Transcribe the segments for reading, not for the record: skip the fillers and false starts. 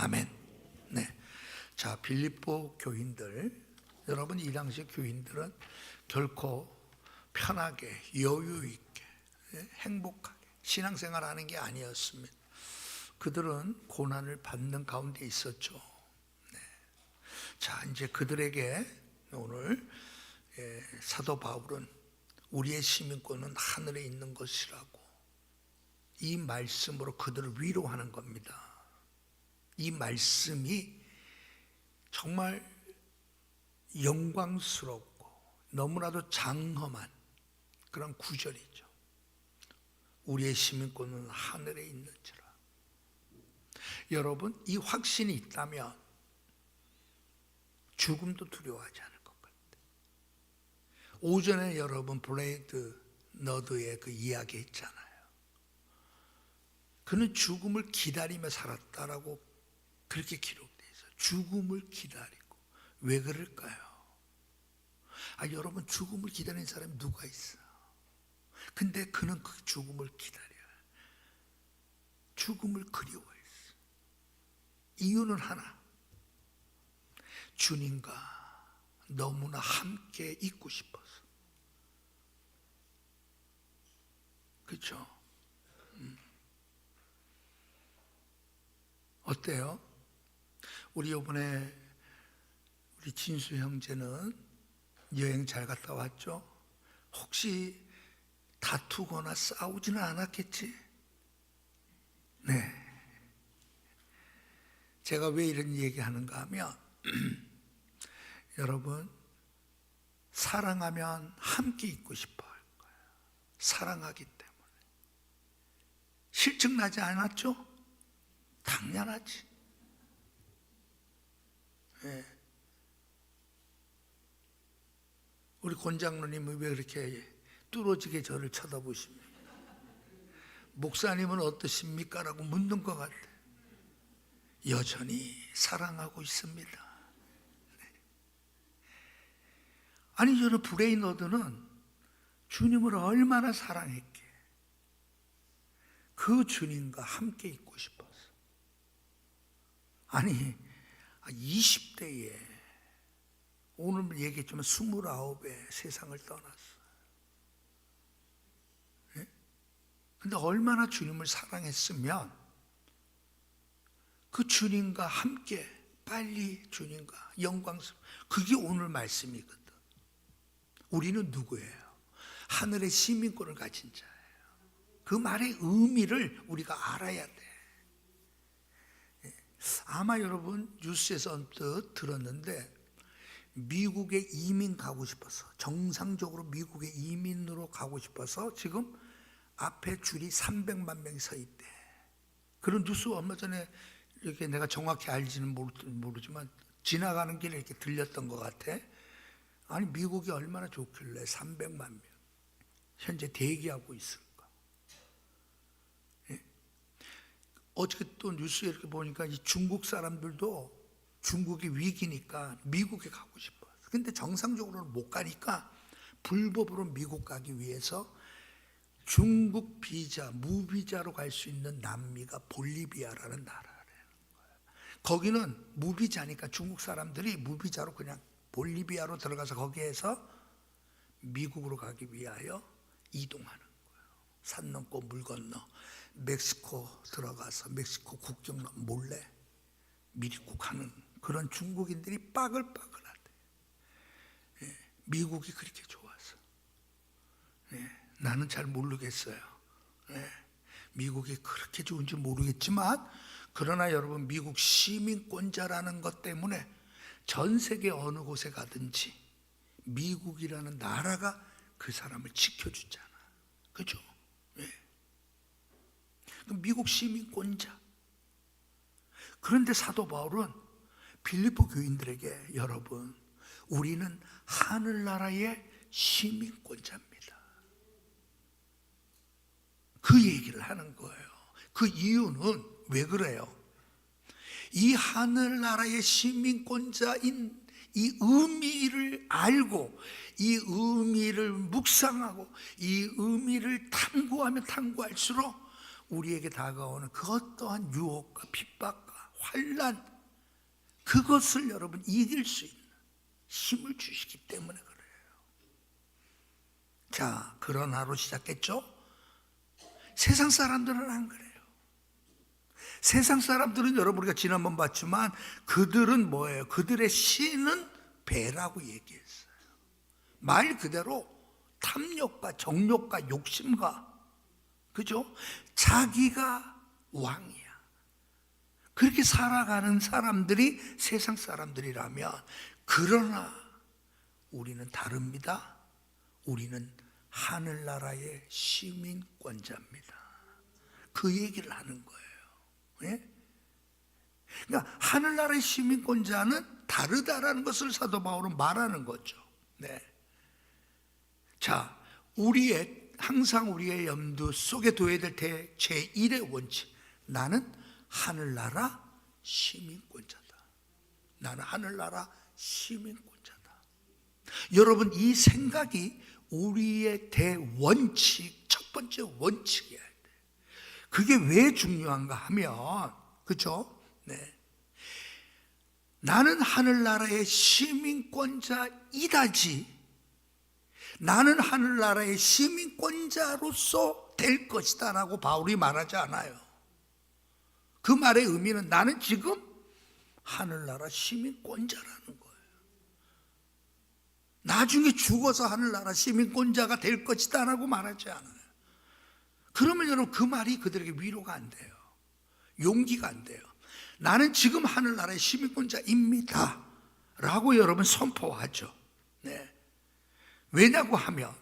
아멘. 네. 자, 빌립보 교인들, 여러분 이 당시 교인들은 결코 편하게 여유 있게 행복하게 신앙생활하는 게 아니었습니다. 그들은 고난을 받는 가운데 있었죠. 네. 자, 이제 그들에게 오늘 사도 바울은 우리의 시민권은 하늘에 있는 것이라고 이 말씀으로 그들을 위로하는 겁니다. 이 말씀이 정말 영광스럽고 너무나도 장엄한 그런 구절이죠. 우리의 시민권은 하늘에 있는지라. 여러분, 이 확신이 있다면 죽음도 두려워하지 않을 것 같아요. 오전에 여러분 블레이드 너드의 그 이야기 했잖아요. 그는 죽음을 기다리며 살았다라고 그렇게 기록되어 있어요. 죽음을 기다리고. 왜 그럴까요? 여러분, 죽음을 기다리는 사람이 누가 있어요? 근데 그는 그 죽음을 기다려요. 죽음을 그리워했어요. 이유는 하나, 주님과 너무나 함께 있고 싶어서. 그렇죠? 어때요? 우리 이번에 우리 진수 형제는 여행 잘 갔다 왔죠? 혹시 다투거나 싸우지는 않았겠지? 네. 제가 왜 이런 얘기하는가 하면 여러분, 사랑하면 함께 있고 싶어 할 거예요. 사랑하기 때문에. 실증나지 않았죠? 당연하지. 네. 우리 권장로님은 왜 그렇게 뚫어지게 저를 쳐다보십니까? 목사님은 어떠십니까? 라고 묻는 것 같아요. 여전히 사랑하고 있습니다. 네. 아니, 저는 브레이너드는 주님을 얼마나 사랑했기에 그 주님과 함께 있고 싶어서. 아니, 20대에 오늘 얘기했지만 29에 세상을 떠났어요. 네? 근데 얼마나 주님을 사랑했으면 그 주님과 함께 빨리 주님과 영광스러워. 그게 오늘 말씀이거든. 우리는 누구예요? 하늘의 시민권을 가진 자예요. 그 말의 의미를 우리가 알아야 돼. 아마 여러분 뉴스에서 언뜻 들었는데 미국에 이민 가고 싶어서, 정상적으로 미국에 이민으로 가고 싶어서 지금 앞에 줄이 300만 명이 서 있대. 그런 뉴스 얼마 전에 이렇게 내가 정확히 알지는 모르지만 지나가는 길에 이렇게 들렸던 것 같아. 아니, 미국이 얼마나 좋길래 300만 명 현재 대기하고 있을까? 예? 어저께 또 뉴스에 이렇게 보니까 이 중국 사람들도 중국이 위기니까 미국에 가고 싶어. 근데 정상적으로는 못 가니까 불법으로 미국 가기 위해서 중국 비자, 무비자로 갈 수 있는 남미가 볼리비아라는 나라라는 거예요. 거기는 무비자니까 중국 사람들이 무비자로 그냥 볼리비아로 들어가서 거기에서 미국으로 가기 위하여 이동하는 거예요. 산 넘고 물 건너 멕시코 들어가서 멕시코 국경 몰래 미국하는 그런 중국인들이 빠글빠글하대. 예, 미국이 그렇게 좋아서. 예, 나는 잘 모르겠어요. 예, 미국이 그렇게 좋은지 모르겠지만, 그러나 여러분, 미국 시민권자라는 것 때문에 전 세계 어느 곳에 가든지 미국이라는 나라가 그 사람을 지켜주잖아. 그죠? 예. 미국 시민권자. 그런데 사도 바울은 빌립보 교인들에게, 여러분, 우리는 하늘나라의 시민권자입니다. 그 얘기를 하는 거예요. 그 이유는 왜 그래요? 이 하늘나라의 시민권자인 이 의미를 알고, 이 의미를 묵상하고, 이 의미를 탐구하면 탐구할수록 우리에게 다가오는 그 어떠한 유혹과 핍박과 환난, 그것을 여러분 이길 수 있는 힘을 주시기 때문에 그래요. 자, 그런 하루 시작했죠? 세상 사람들은 안 그래요. 세상 사람들은 여러분 우리가 지난번 봤지만 그들은 뭐예요? 그들의 신은 배라고 얘기했어요. 말 그대로 탐욕과 정욕과 욕심과, 그죠? 자기가 왕이야. 그렇게 살아가는 사람들이 세상 사람들이라면, 그러나 우리는 다릅니다. 우리는 하늘나라의 시민권자입니다. 그 얘기를 하는 거예요. 예? 그러니까 하늘나라의 시민권자는 다르다라는 것을 사도 바울은 말하는 거죠. 네. 자, 항상 우리의 염두 속에 둬야 될 제1의 원칙, 나는 하늘나라 시민권자다. 나는 하늘나라 시민권자다. 여러분, 이 생각이 우리의 대원칙, 첫 번째 원칙이야. 그게 왜 중요한가 하면, 그죠? 네. 나는 하늘나라의 시민권자이다지, 나는 하늘나라의 시민권자로서 될 것이다 라고 바울이 말하지 않아요. 그 말의 의미는 나는 지금 하늘나라 시민권자라는 거예요. 나중에 죽어서 하늘나라 시민권자가 될 것이다 라고 말하지 않아요. 그러면 여러분 그 말이 그들에게 위로가 안 돼요. 용기가 안 돼요. 나는 지금 하늘나라의 시민권자입니다 라고 여러분 선포하죠. 네. 왜냐고 하면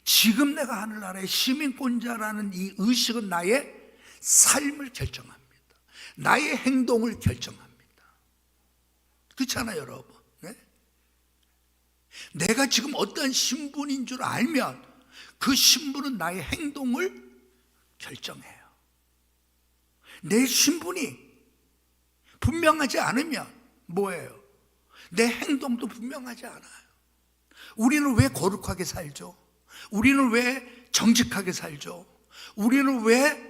지금 내가 하늘나라의 시민권자라는 이 의식은 나의 삶을 결정합니다. 나의 행동을 결정합니다. 그렇잖아요, 여러분. 네? 내가 지금 어떤 신분인 줄 알면 그 신분은 나의 행동을 결정해요. 내 신분이 분명하지 않으면 뭐예요? 내 행동도 분명하지 않아요. 우리는 왜 거룩하게 살죠? 우리는 왜 정직하게 살죠? 우리는 왜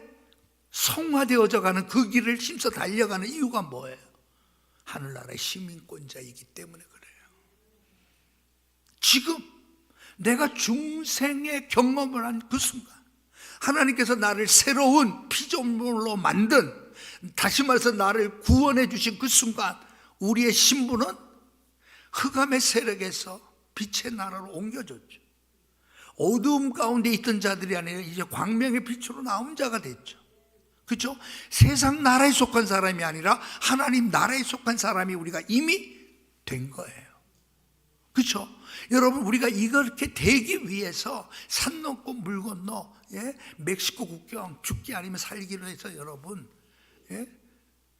성화되어져 가는 그 길을 힘써 달려가는 이유가 뭐예요? 하늘나라의 시민권자이기 때문에 그래요. 지금 내가 중생의 경험을 한 그 순간, 하나님께서 나를 새로운 피조물로 만든, 다시 말해서 나를 구원해 주신 그 순간, 우리의 신분은 흑암의 세력에서 빛의 나라로 옮겨졌죠. 어두움 가운데 있던 자들이 아니라 이제 광명의 빛으로 나온 자가 됐죠. 그렇죠? 세상 나라에 속한 사람이 아니라 하나님 나라에 속한 사람이 우리가 이미 된 거예요. 그렇죠? 여러분, 우리가 이렇게 되기 위해서 산 넘고 물 건너, 예? 멕시코 국경 죽기 아니면 살기로 해서 여러분, 예?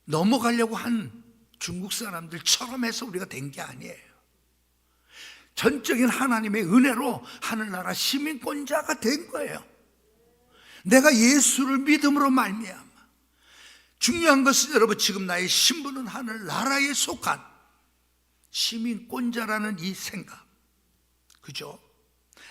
넘어가려고 한 중국 사람들처럼 해서 우리가 된 게 아니에요. 전적인 하나님의 은혜로 하늘나라 시민권자가 된 거예요. 내가 예수를 믿음으로 말미암아. 중요한 것은 여러분, 지금 나의 신분은 하늘나라에 속한 시민권자라는 이 생각, 그죠?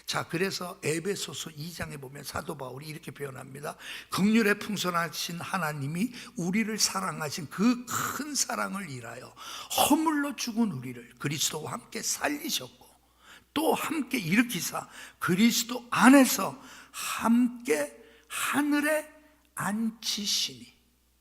자, 그래서 에베소서 2장에 보면 사도 바울이 이렇게 표현합니다. 긍휼에 풍성하신 하나님이 우리를 사랑하신 그 큰 사랑을 인하여 허물로 죽은 우리를 그리스도와 함께 살리셨고, 또 함께 일으키사 그리스도 안에서 함께 하늘에 앉히시니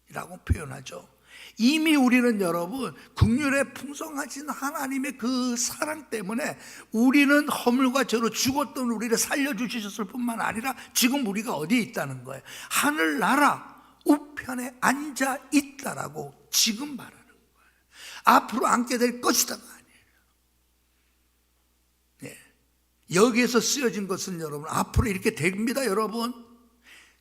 라고 표현하죠. 이미 우리는 여러분 긍휼에 풍성하신 하나님의 그 사랑 때문에 우리는 허물과 죄로 죽었던 우리를 살려주셨을 뿐만 아니라 지금 우리가 어디에 있다는 거예요? 하늘나라 우편에 앉아 있다라고 지금 말하는 거예요. 앞으로 앉게 될 것이다가 아니에요. 네. 여기에서 쓰여진 것은 여러분 앞으로 이렇게 됩니다. 여러분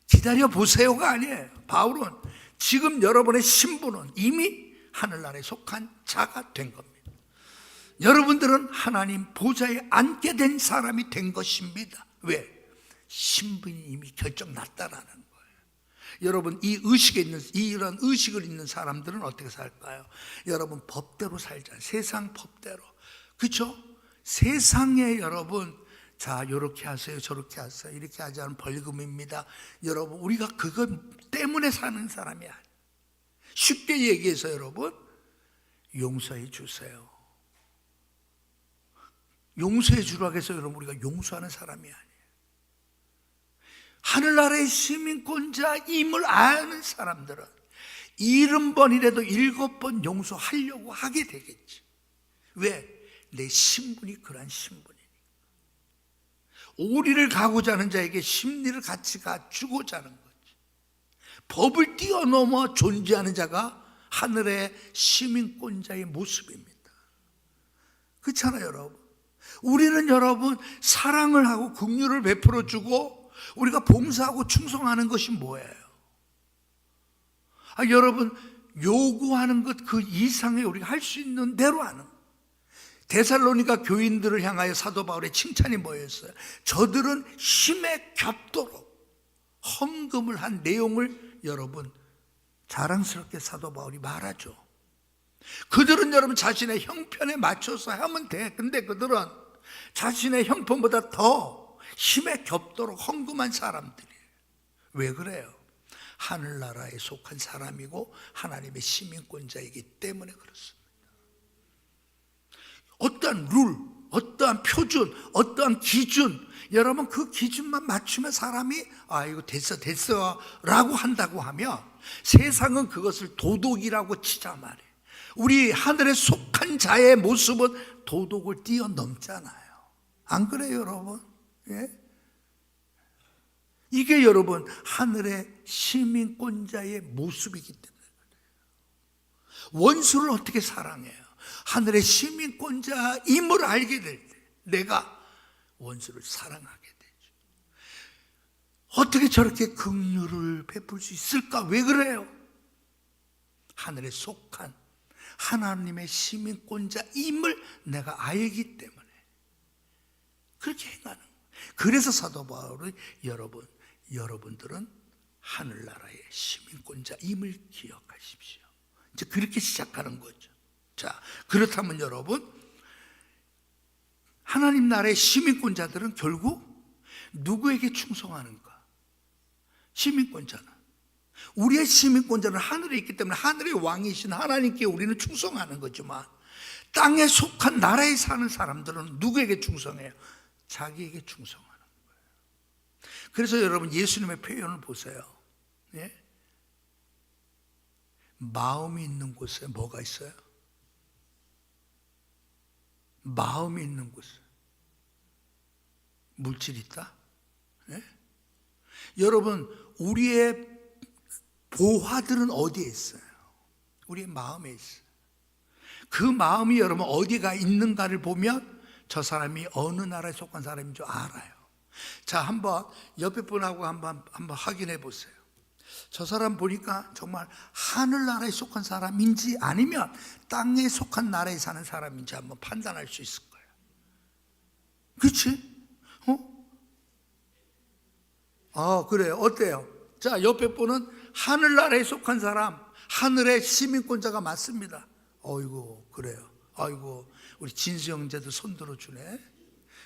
기다려 보세요가 아니에요. 바울은 지금 여러분의 신분은 이미 하늘나라에 속한 자가 된 겁니다. 여러분들은 하나님 보좌에 앉게 된 사람이 된 것입니다. 왜? 신분이 이미 결정났다라는 거예요. 여러분, 이 의식에 있는, 이런 의식을 있는 사람들은 어떻게 살까요? 여러분, 법대로 살잖아요. 세상 법대로. 그렇죠? 세상에 여러분, 자, 요렇게 하세요, 저렇게 하세요, 이렇게 하지 않으면 벌금입니다. 여러분, 우리가 그것 때문에 사는 사람이 아니에요. 쉽게 얘기해서 여러분, 용서해 주세요. 용서해 주라고 해서 여러분 우리가 용서하는 사람이 아니에요. 하늘나라의 시민권자임을 아는 사람들은 70번이라도 7번 용서하려고 하게 되겠지. 왜? 내 신분이 그러한 신분이니까. 오리를 가고자 하는 자에게 심리를 같이 갖추고자 하는 거지. 법을 뛰어넘어 존재하는 자가 하늘의 시민권자의 모습입니다. 그렇잖아요, 여러분. 우리는 여러분 사랑을 하고 긍휼을 베풀어 주고 우리가 봉사하고 충성하는 것이 뭐예요? 여러분 요구하는 것 그 이상의 우리가 할 수 있는 대로 하는 것. 데살로니가 교인들을 향하여 사도 바울의 칭찬이 뭐였어요? 저들은 힘에 겹도록 헌금을 한 내용을 여러분 자랑스럽게 사도 바울이 말하죠. 그들은 여러분 자신의 형편에 맞춰서 하면 돼. 근데 그들은 자신의 형편보다 더 힘에 겹도록 헌금한 사람들이에요. 왜 그래요? 하늘나라에 속한 사람이고 하나님의 시민권자이기 때문에 그렇습니다. 어떠한 룰, 어떠한 표준, 어떠한 기준, 여러분 그 기준만 맞추면 사람이 이거 됐어 라고 한다고 하면 세상은 그것을 도덕이라고 치자 말이에요. 우리 하늘에 속한 자의 모습은 도덕을 뛰어넘잖아요. 안 그래요, 여러분? 예? 이게 여러분 하늘의 시민권자의 모습이기 때문에 그래요. 원수를 어떻게 사랑해요? 하늘의 시민권자임을 알게 될 때 내가 원수를 사랑하게 되죠. 어떻게 저렇게 긍휼을 베풀 수 있을까? 왜 그래요? 하늘에 속한 하나님의 시민권자임을 내가 알기 때문에 그렇게 행하는 거예요. 그래서 사도 바울은 여러분들은 하늘나라의 시민권자임을 기억하십시오. 이제 그렇게 시작하는 거죠. 자, 그렇다면 여러분, 하나님 나라의 시민권자들은 결국 누구에게 충성하는가? 시민권자는 우리의 시민권자는 하늘에 있기 때문에 하늘의 왕이신 하나님께 우리는 충성하는 거지만 땅에 속한 나라에 사는 사람들은 누구에게 충성해요? 자기에게 충성하는 거예요. 그래서 여러분 예수님의 표현을 보세요. 예? 마음이 있는 곳에 뭐가 있어요? 마음이 있는 곳에 물질이 있다? 예? 여러분 우리의 보화들은 어디에 있어요? 우리의 마음에 있어요. 그 마음이 여러분 어디가 있는가를 보면 저 사람이 어느 나라에 속한 사람인 줄 알아요. 자, 한번 옆에 분하고 한번 확인해 보세요. 저 사람 보니까 정말 하늘나라에 속한 사람인지 아니면 땅에 속한 나라에 사는 사람인지 한번 판단할 수 있을 거예요. 그렇지? 그래요. 어때요? 자, 옆에 분은 하늘나라에 속한 사람, 하늘의 시민권자가 맞습니다. 어이구, 그래요. 아이고, 우리 진수 형제도 손 들어주네.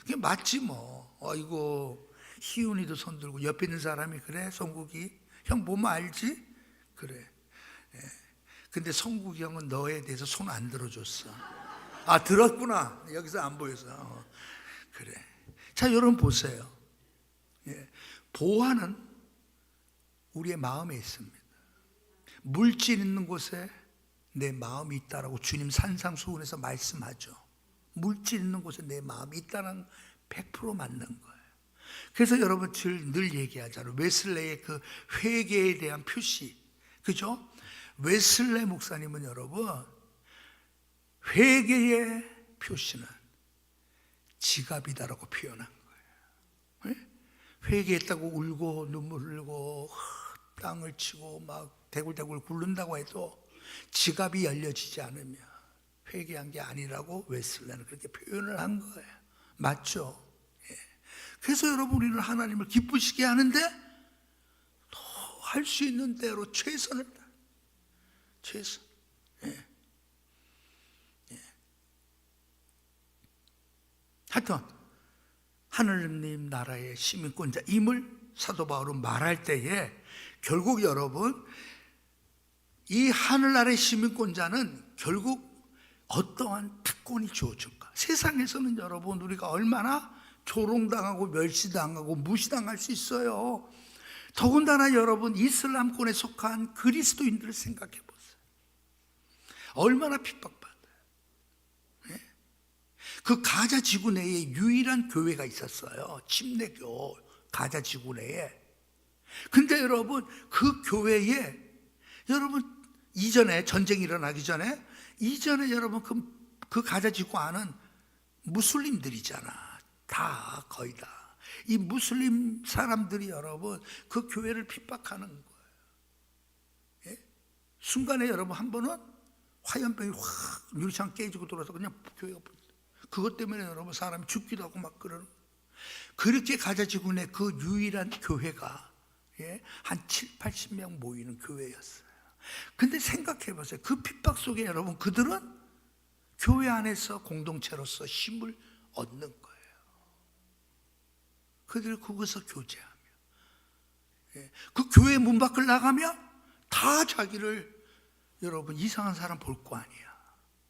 그게 맞지 뭐. 아이고, 희훈이도 손 들고 옆에 있는 사람이 그래, 성국이. 형 보면 알지? 그래. 예. 근데 성국이 형은 너에 대해서 손 안 들어줬어. 들었구나. 여기서 안 보여서. 그래. 자, 여러분 보세요. 예. 보화는 우리의 마음에 있습니다. 물질 있는 곳에 내 마음이 있다라고 주님 산상수훈에서 말씀하죠. 물질 있는 곳에 내 마음이 있다는 100% 맞는 거예요. 그래서 여러분 늘 얘기하잖아요. 웨슬레의 그 회개에 대한 표시, 그죠? 웨슬레 목사님은 여러분 회개의 표시는 지갑이다라고 표현한 거예요. 네? 회개했다고 울고 눈물 흘리고 땅을 치고 막 대굴대굴 굴른다고 해도 지갑이 열려지지 않으면 회개한 게 아니라고 웨슬레는 그렇게 표현을 한 거예요. 맞죠? 예. 그래서 여러분 우리는 하나님을 기쁘시게 하는데 더 할 수 있는 대로 최선을 다. 최선. 예. 예. 하여튼 하느님 나라의 시민권자임을 사도 바울은 말할 때에 결국 여러분 이 하늘나라의 시민권자는 결국 어떠한 특권이 주어질까? 세상에서는 여러분 우리가 얼마나 조롱당하고 멸시당하고 무시당할 수 있어요. 더군다나 여러분 이슬람권에 속한 그리스도인들을 생각해 보세요. 얼마나 핍박받아요. 네? 그 가자 지구 내에 유일한 교회가 있었어요. 침례교 가자 지구 내에. 근데 여러분 그 교회에 여러분 이전에 전쟁이 일어나기 전에 여러분 그 가자 지구 안은 무슬림들이잖아. 다 거의 다. 이 무슬림 사람들이 여러분 그 교회를 핍박하는 거예요. 예? 순간에 여러분 한 번은 화염병이 확 유리창 깨지고 들어서 그냥 교회가 그것 때문에 여러분 사람이 죽기도 하고 막 그러는 거예요. 그렇게 가자 지구 내 그 유일한 교회가 한 7, 80명 모이는 교회였어요. 근데 생각해 보세요. 그 핍박 속에 여러분 그들은 교회 안에서 공동체로서 힘을 얻는 거예요. 그들 거기서 교제하며 그 교회 문 밖을 나가면 다 자기를 여러분 이상한 사람 볼 거 아니야.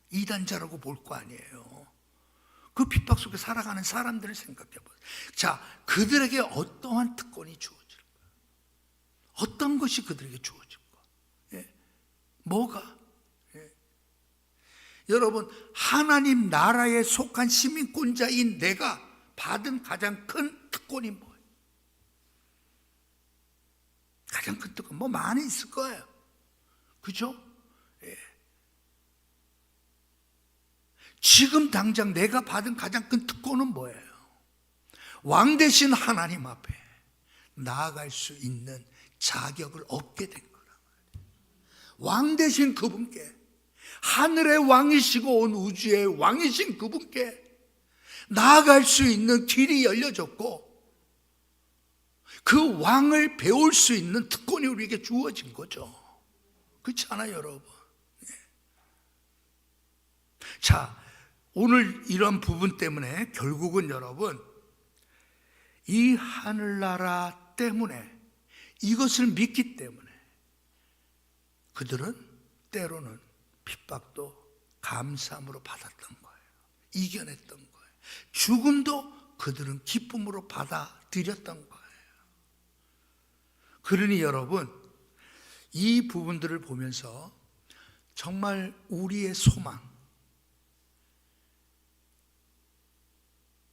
이단자라고 볼 거 아니에요. 그 핍박 속에 살아가는 사람들을 생각해 보세요. 자, 그들에게 어떠한 특권이 주어질까? 어떤 것이 그들에게 주어질까? 뭐가? 여러분 하나님 나라에 속한 시민권자인 내가 받은 가장 큰 특권이 뭐예요? 가장 큰 특권 뭐 많이 있을 거예요. 그죠? 지금 당장 내가 받은 가장 큰 특권은 뭐예요? 왕 되신 하나님 앞에 나아갈 수 있는 자격을 얻게 된 거란 말이에요. 왕 되신 그분께, 하늘의 왕이시고 온 우주의 왕이신 그분께 나아갈 수 있는 길이 열려졌고 그 왕을 배울 수 있는 특권이 우리에게 주어진 거죠. 그렇지 않아요, 여러분? 자, 오늘 이런 부분 때문에 결국은 여러분 이 하늘나라 때문에 이것을 믿기 때문에 그들은 때로는 핍박도 감사함으로 받았던 거예요. 이겨냈던 거예요. 죽음도 그들은 기쁨으로 받아들였던 거예요. 그러니 여러분 이 부분들을 보면서 정말 우리의 소망,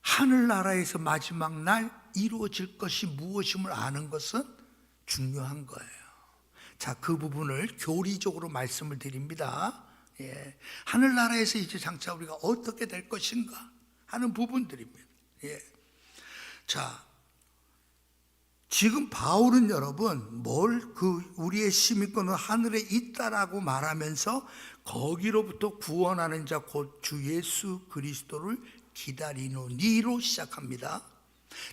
하늘나라에서 마지막 날 이루어질 것이 무엇임을 아는 것은 중요한 거예요. 자, 그 부분을 교리적으로 말씀을 드립니다. 하늘나라에서 이제 장차 우리가 어떻게 될 것인가 하는 부분들입니다. 자, 지금 바울은 여러분 우리의 시민권은 하늘에 있다라고 말하면서 거기로부터 구원하는 자 곧 주 예수 그리스도를 기다리노니로 시작합니다.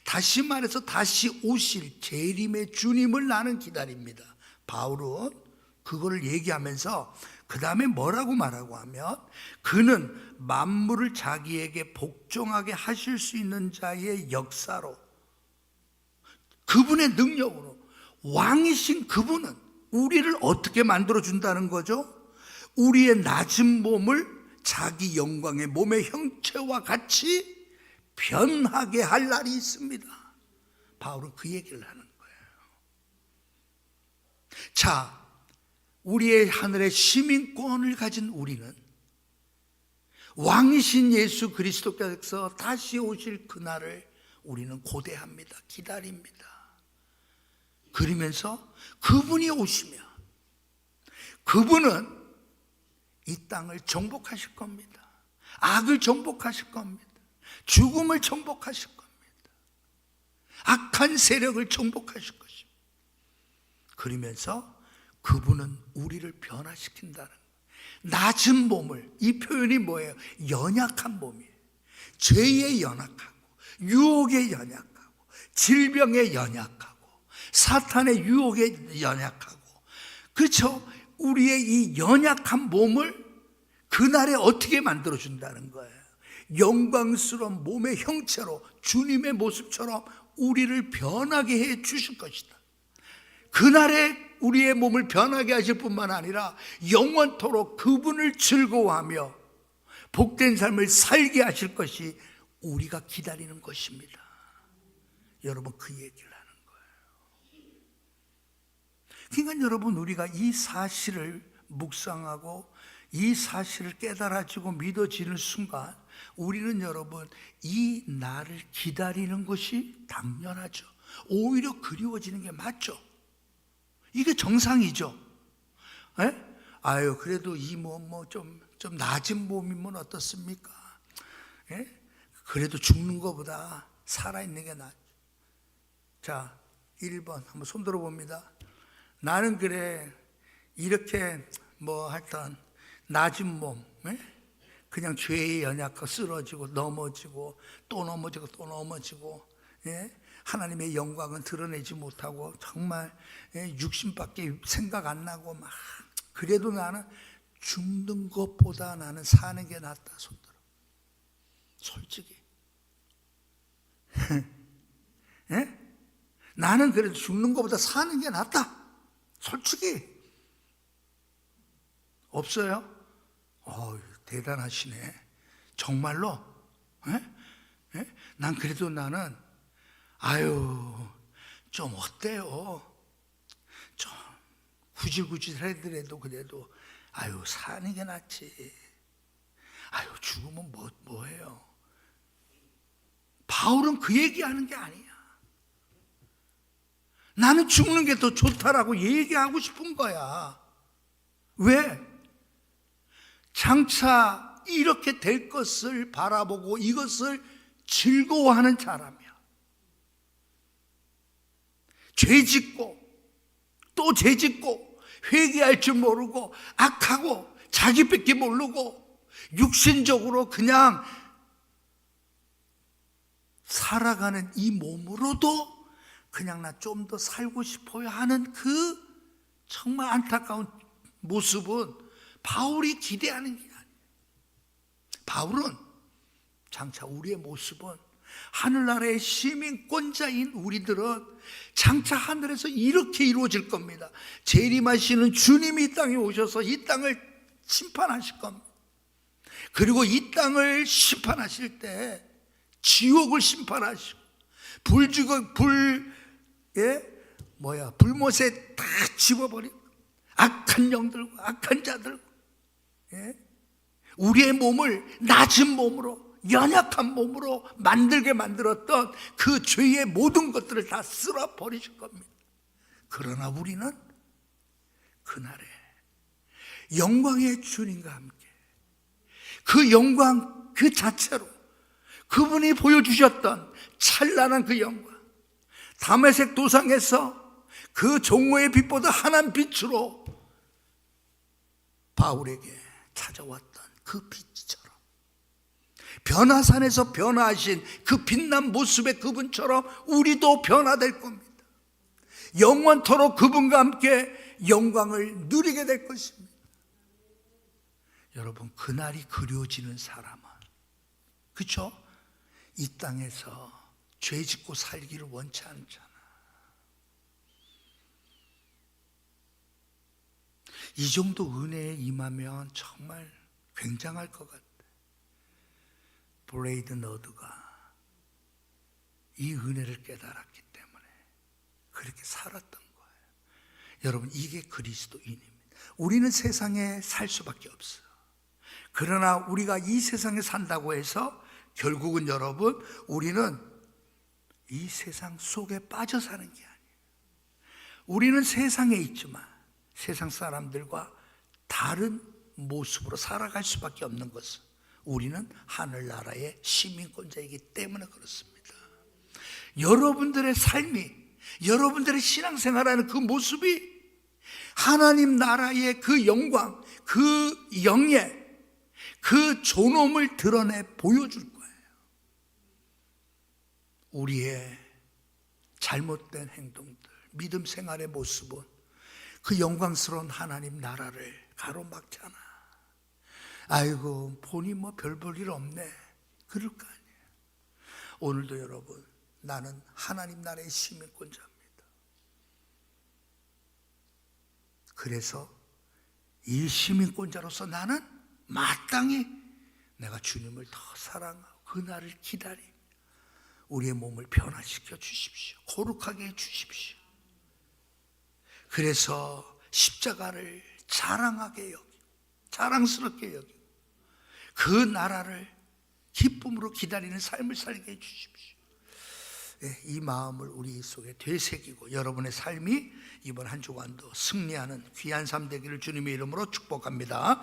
다시 말해서 다시 오실 재림의 주님을 나는 기다립니다. 바울은 그거를 얘기하면서 그 다음에 뭐라고 말하고 하면 그는 만물을 자기에게 복종하게 하실 수 있는 자의 역사로, 그분의 능력으로, 왕이신 그분은 우리를 어떻게 만들어준다는 거죠? 우리의 낮은 몸을 자기 영광의 몸의 형체와 같이 변하게 할 날이 있습니다. 바울은 그 얘기를 하는 거예요. 자, 우리의 하늘의 시민권을 가진 우리는 왕이신 예수 그리스도께서 다시 오실 그날을 우리는 고대합니다. 기다립니다. 그러면서 그분이 오시면 그분은 이 땅을 정복하실 겁니다. 악을 정복하실 겁니다. 죽음을 정복하실 겁니다. 악한 세력을 정복하실 것입니다. 그러면서 그분은 우리를 변화시킨다는 거예요. 낮은 몸을, 이 표현이 뭐예요? 연약한 몸이에요. 죄에 연약하고 유혹에 연약하고 질병에 연약하고 사탄의 유혹에 연약하고, 그렇죠? 우리의 이 연약한 몸을 그날에 어떻게 만들어준다는 거예요? 영광스러운 몸의 형체로 주님의 모습처럼 우리를 변하게 해 주실 것이다. 그날에 우리의 몸을 변하게 하실 뿐만 아니라 영원토록 그분을 즐거워하며 복된 삶을 살게 하실 것이 우리가 기다리는 것입니다. 여러분, 그 얘기를 하는 거예요. 그러니까 여러분, 우리가 이 사실을 묵상하고 이 사실을 깨달아지고 믿어지는 순간 우리는 여러분 이 날을 기다리는 것이 당연하죠. 오히려 그리워지는 게 맞죠. 이게 정상이죠. 에? 아유, 그래도 이 몸 좀 낮은 몸이면 어떻습니까? 에? 그래도 죽는 것보다 살아있는 게 낫죠. 자, 1번 한번 손 들어봅니다. 나는 그래 이렇게 하여튼 낮은 몸, 그냥 죄에 연약하고 쓰러지고 넘어지고 또 넘어지고 또 넘어지고, 하나님의 영광은 드러내지 못하고 정말 육신밖에 생각 안 나고 막, 그래도 나는 죽는 것보다 나는 사는 게 낫다. 손들어. 솔직히. 나는 그래도 죽는 것보다 사는 게 낫다. 솔직히. 없어요? 대단하시네. 정말로? 난 그래도 나는 좀 어때요? 좀 구질구질 하더라도 그래도 사는 게 낫지. 죽으면 뭐해요? 바울은 그 얘기하는 게 아니야. 나는 죽는 게 더 좋다라고 얘기하고 싶은 거야. 왜? 장차 이렇게 될 것을 바라보고 이것을 즐거워하는 사람이야. 죄짓고 또 죄짓고 회개할 줄 모르고 악하고 자기밖에 모르고 육신적으로 그냥 살아가는 이 몸으로도 그냥 나 좀 더 살고 싶어요 하는 그 정말 안타까운 모습은 바울이 기대하는 게 아니에요. 바울은 장차 우리의 모습은 하늘나라의 시민권자인 우리들은 장차 하늘에서 이렇게 이루어질 겁니다. 재림하시는 주님이 이 땅에 오셔서 이 땅을 심판하실 겁니다. 그리고 이 땅을 심판하실 때 지옥을 심판하시고 불못에 다 집어버리고 악한 영들과 악한 자들과 우리의 몸을 낮은 몸으로 연약한 몸으로 만들게 만들었던 그 죄의 모든 것들을 다 쓸어버리실 겁니다. 그러나 우리는 그날에 영광의 주님과 함께 그 영광 그 자체로 그분이 보여주셨던 찬란한 그 영광, 다메섹 도상에서 그 종로의 빛보다 환한 빛으로 바울에게 찾아왔던 그 빛처럼 변화산에서 변화하신 그 빛난 모습의 그분처럼 우리도 변화될 겁니다. 영원토록 그분과 함께 영광을 누리게 될 것입니다. 여러분, 그날이 그려지는 사람은, 그렇죠? 이 땅에서 죄 짓고 살기를 원치 않잖아. 이 정도 은혜에 임하면 정말 굉장할 것 같아. 브레이드 너드가 이 은혜를 깨달았기 때문에 그렇게 살았던 거예요. 여러분, 이게 그리스도인입니다. 우리는 세상에 살 수밖에 없어요. 그러나 우리가 이 세상에 산다고 해서 결국은 여러분, 우리는 이 세상 속에 빠져 사는 게 아니에요. 우리는 세상에 있지만 세상 사람들과 다른 모습으로 살아갈 수밖에 없는 것은 우리는 하늘나라의 시민권자이기 때문에 그렇습니다. 여러분들의 삶이, 여러분들의 신앙생활하는 그 모습이 하나님 나라의 그 영광, 그 영예, 그 존엄을 드러내 보여줄 거예요. 우리의 잘못된 행동들, 믿음 생활의 모습은 그 영광스러운 하나님 나라를 가로막잖아. 아이고, 보니 별 볼 일 없네, 그럴 거 아니에요. 오늘도 여러분, 나는 하나님 나라의 시민권자입니다. 그래서 일시민권자로서 나는 마땅히 내가 주님을 더 사랑하고 그날을 기다리며 우리의 몸을 변화시켜 주십시오. 거룩하게 해 주십시오. 그래서 십자가를 자랑하게 여기고 자랑스럽게 여기고 그 나라를 기쁨으로 기다리는 삶을 살게 해 주십시오. 이 마음을 우리 속에 되새기고 여러분의 삶이 이번 한 주간도 승리하는 귀한 삶 되기를 주님의 이름으로 축복합니다.